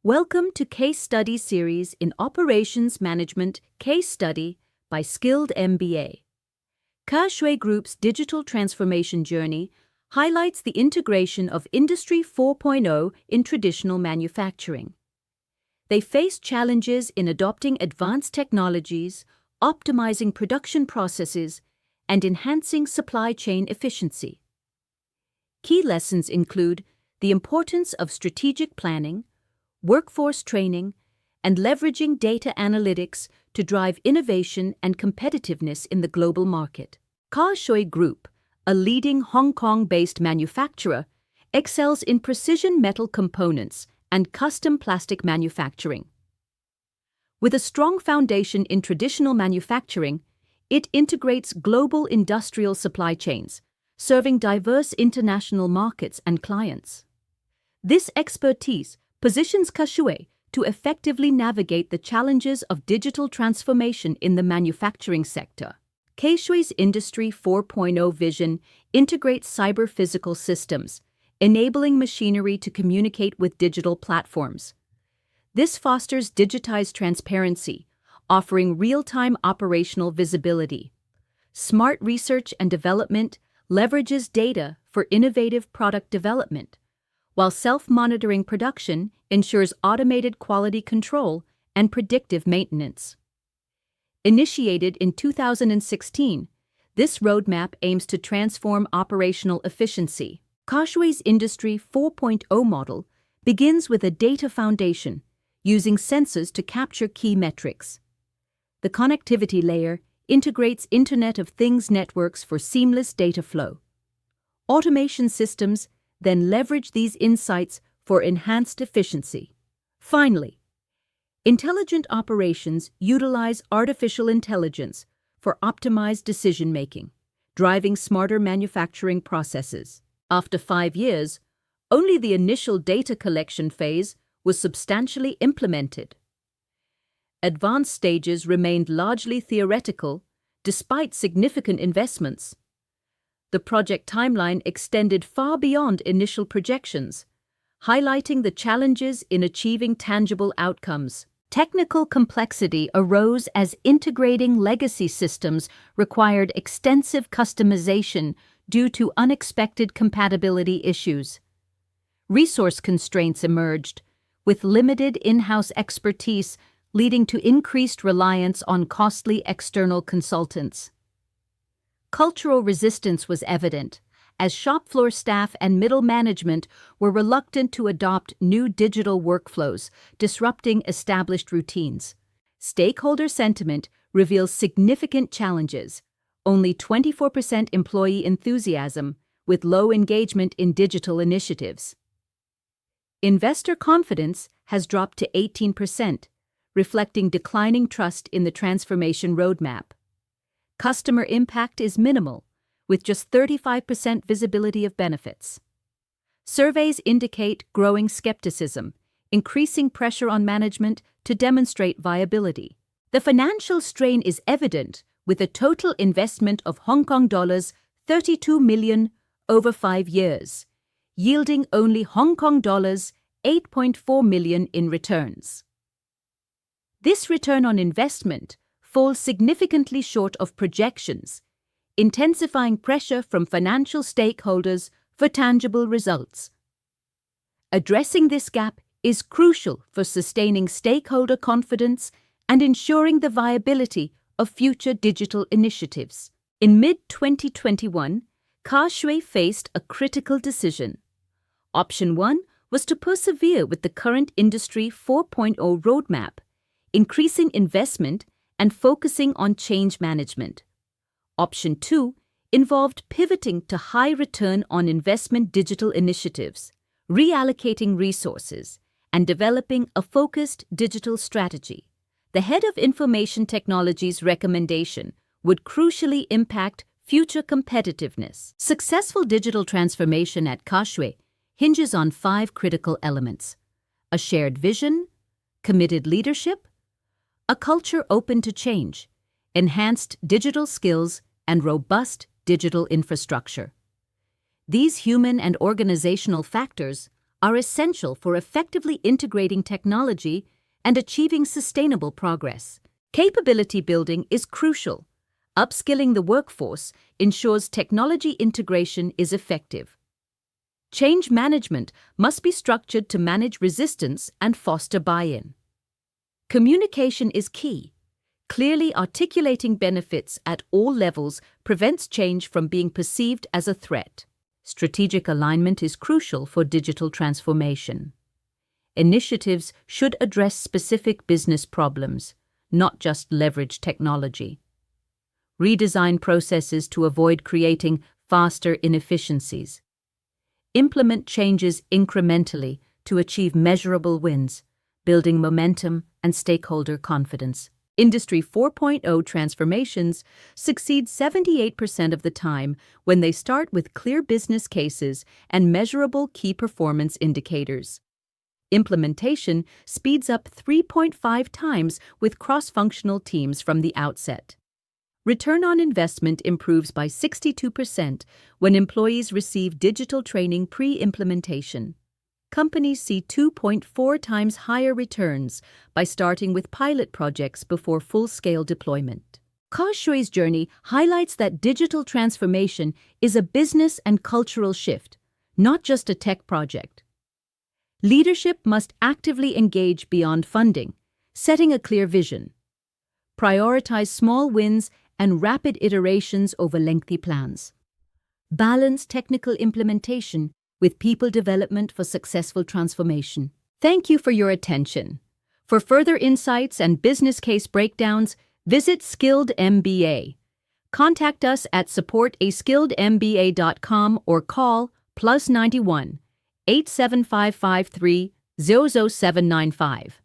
Welcome to Case Study Series in Operations Management Case Study by Skilled MBA. Ka Shui Group's digital transformation journey highlights the integration of Industry 4.0 in traditional manufacturing. They face challenges in adopting advanced technologies, optimizing production processes, and enhancing supply chain efficiency. Key lessons include the importance of strategic planning, workforce training, and leveraging data analytics to drive innovation and competitiveness in the global market. Ka Shui Group, a leading Hong Kong-based manufacturer, excels in precision metal components and custom plastic manufacturing. With a strong foundation in traditional manufacturing, it integrates global industrial supply chains, serving diverse international markets and clients. This expertise positions Ka Shui to effectively navigate the challenges of digital transformation in the manufacturing sector. Ka Shui's Industry 4.0 vision integrates cyber-physical systems, enabling machinery to communicate with digital platforms. This fosters digitized transparency, offering real-time operational visibility. Smart research and development leverages data for innovative product development, while self-monitoring production ensures automated quality control and predictive maintenance. Initiated in 2016, this roadmap aims to transform operational efficiency. Ka Shui's Industry 4.0 model begins with a data foundation, using sensors to capture key metrics. The connectivity layer integrates Internet of Things networks for seamless data flow. Automation systems then leverage these insights for enhanced efficiency. Finally, intelligent operations utilize artificial intelligence for optimized decision-making, driving smarter manufacturing processes. After 5 years, only the initial data collection phase was substantially implemented. Advanced stages remained largely theoretical despite significant investments. The project timeline extended far beyond initial projections, highlighting the challenges in achieving tangible outcomes. Technical complexity arose as integrating legacy systems required extensive customization due to unexpected compatibility issues. Resource constraints emerged, with limited in-house expertise leading to increased reliance on costly external consultants. Cultural resistance was evident, as shop floor staff and middle management were reluctant to adopt new digital workflows, disrupting established routines. Stakeholder sentiment reveals significant challenges: only 24% employee enthusiasm, with low engagement in digital initiatives. Investor confidence has dropped to 18%, reflecting declining trust in the transformation roadmap. Customer impact is minimal, with just 35% visibility of benefits. Surveys indicate growing skepticism, increasing pressure on management to demonstrate viability. The financial strain is evident, with a total investment of Hong Kong dollars 32 million over 5 years, yielding only Hong Kong dollars 8.4 million in returns. This return on investment falls significantly short of projections, intensifying pressure from financial stakeholders for tangible results. Addressing this gap is crucial for sustaining stakeholder confidence and ensuring the viability of future digital initiatives. In mid-2021, Ka Shui faced a critical decision. Option 1 was to persevere with the current Industry 4.0 roadmap, increasing investment and focusing on change management. Option 2 involved pivoting to high return on investment digital initiatives, reallocating resources, and developing a focused digital strategy. The Head of Information Technology's recommendation would crucially impact future competitiveness. Successful digital transformation at Ka Shui hinges on 5 critical elements: a shared vision, committed leadership, a culture open to change, enhanced digital skills, and robust digital infrastructure. These human and organizational factors are essential for effectively integrating technology and achieving sustainable progress. Capability building is crucial. Upskilling the workforce ensures technology integration is effective. Change management must be structured to manage resistance and foster buy-in. Communication is key. Clearly articulating benefits at all levels prevents change from being perceived as a threat. Strategic alignment is crucial for digital transformation. Initiatives should address specific business problems, not just leverage technology. Redesign processes to avoid creating faster inefficiencies. Implement changes incrementally to achieve measurable wins, building momentum and stakeholder confidence. Industry 4.0 transformations succeed 78% of the time when they start with clear business cases and measurable key performance indicators. Implementation speeds up 3.5 times with cross-functional teams from the outset. Return on investment improves by 62% when employees receive digital training pre-implementation. Companies see 2.4 times higher returns by starting with pilot projects before full-scale deployment. Ka Shui's journey highlights that digital transformation is a business and cultural shift, not just a tech project. Leadership must actively engage beyond funding, setting a clear vision. Prioritize small wins and rapid iterations over lengthy plans. Balance technical implementation with people development for successful transformation. Thank you for your attention. For further insights and business case breakdowns, visit Skilled MBA. Contact us at support@skilledmba.com or call +91 87553 00795.